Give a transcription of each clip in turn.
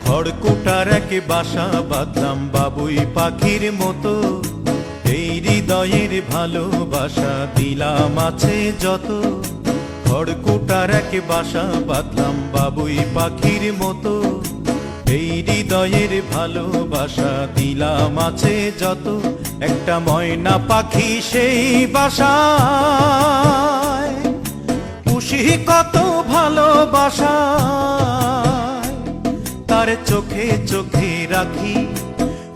খড়কুটার এক বাসা বাঁধলাম বাবুই পাখির মতো, এই হৃদয়ের ভালোবাসা দিলাম আছে যত। খড়কুটার এক বাসা বাঁধলাম বাবুই পাখির মতো, এই হৃদয়ের ভালোবাসা দিলাম আছে যত। একটা ময়না পাখি সেই বাসায়, পুষি কত ভালোবাসা, তার চোখে চোখে রাখি,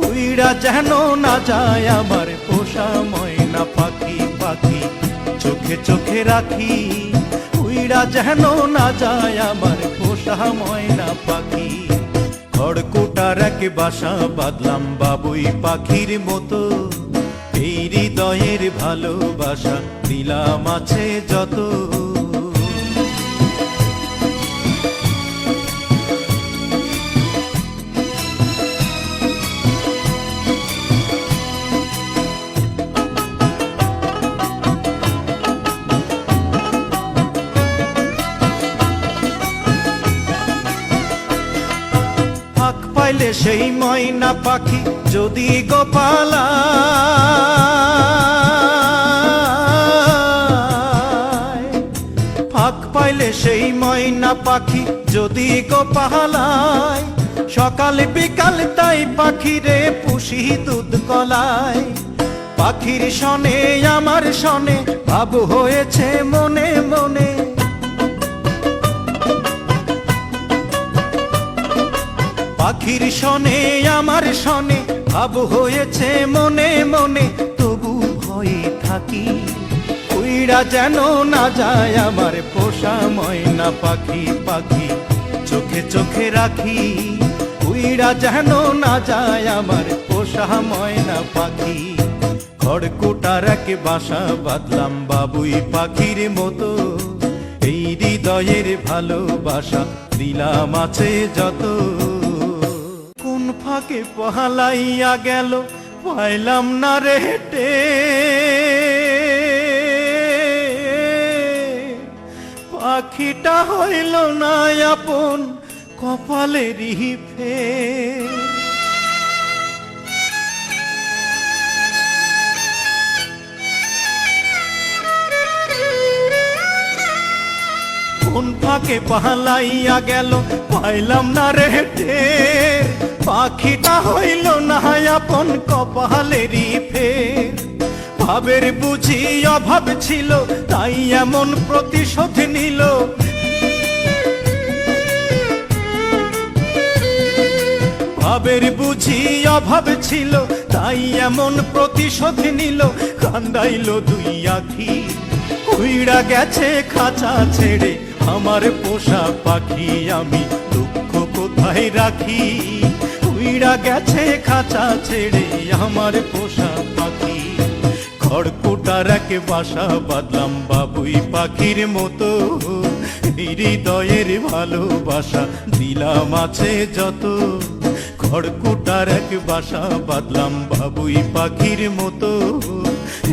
উইড়া যেন না যায় আমার পোষা ময়না পাখি। পাখি চোখে চোখে রাখি, উইড়া যেন না যায় আমার পোষা ময়না পাখি। খড়কুটার এক বাসা বাঁধলাম বাবুই পাখির মতো, এই হৃদয়ের ভালোবাসা দিলাম আছে যত। ফাঁক পাইলে সেই ময়না পাখি যদি গোপালা, ফাঁক পাইলে সেই ময়না পাখি যদি গোপালায়, সকাল বিকাল তাই পাখিরে পুষি দুধ কলায়। পাখির শনে আমার শনে ভাব হয়েছে মনে মনে, পাখির শনে আমার শনে ভাব হয়েছে মনে মনে। তবু ভয়ে থাকি, উইড়া যেন না যায় আমার পোষা ময়না পাখি। পাখি চোখে চোখে রাখি, উইড়া যেন না যায় আমার পোষা ময়না পাখি। খড়কুটার এক বাসা বাঁধলাম বাবুই পাখির মতো, এই হৃদয়ের ভালোবাসা দিলাম আছে যত। কোন ফাঁকে পহালাইয়া গেল পাইলাম না রে হেটে, পাখিটা হইল না আপন কপালেরই ফের। কোন ফাঁকে পালাইয়া গেল পাইলাম না রে টের, পাখিটা হইল না আপন কপালেরই ফের। ভাবের বুঝি অভাব ছিল তাই এমন প্রতিশোধ নিল, ভাবের বুঝি অভাব ছিল তাই এমন প্রতিশোধ নিল। কান্দাইল দুই আখি, উইড়া গেছে খাঁচা ছেড়ে আমার পোষা পাখি। আমি দুঃখ কোথায় রাখি, উইড়া গেছে খাঁচা ছেড়ে আমার পোষা পাখি। খড়কুটার এক বাসা বাঁধলাম বাবুই পাখির মতো, হৃদয়ের ভালোবাসা দিলাম আছে যত। খড়কুটার এক বাসা বাঁধলাম বাবুই পাখির মতো,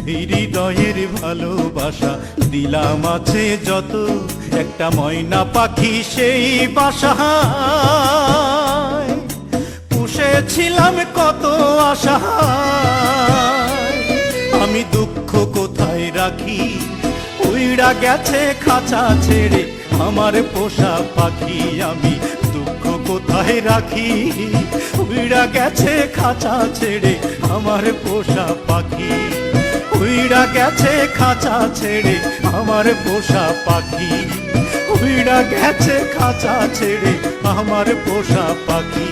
হৃদয়ের ভালোবাসা দিলাম আছে যত। একটা ময়না পাখি সেই বাসায়, পুষেছিলাম কত আশা, আমি দুঃখ কোথায় রাখি, উইড়া গেছে খাঁচা ছেড়ে আমার পোষা পাখি। আমি দুঃখ কোথায় রাখি, উইড়া গেছে খাঁচা ছেড়ে আমার পোষা পাখি। উইড়া গেছে খাঁচা ছেড়ে আমার পোষা পাখি, উইড়া গেছে খাঁচা ছেড়ে আমার পোষা পাখি।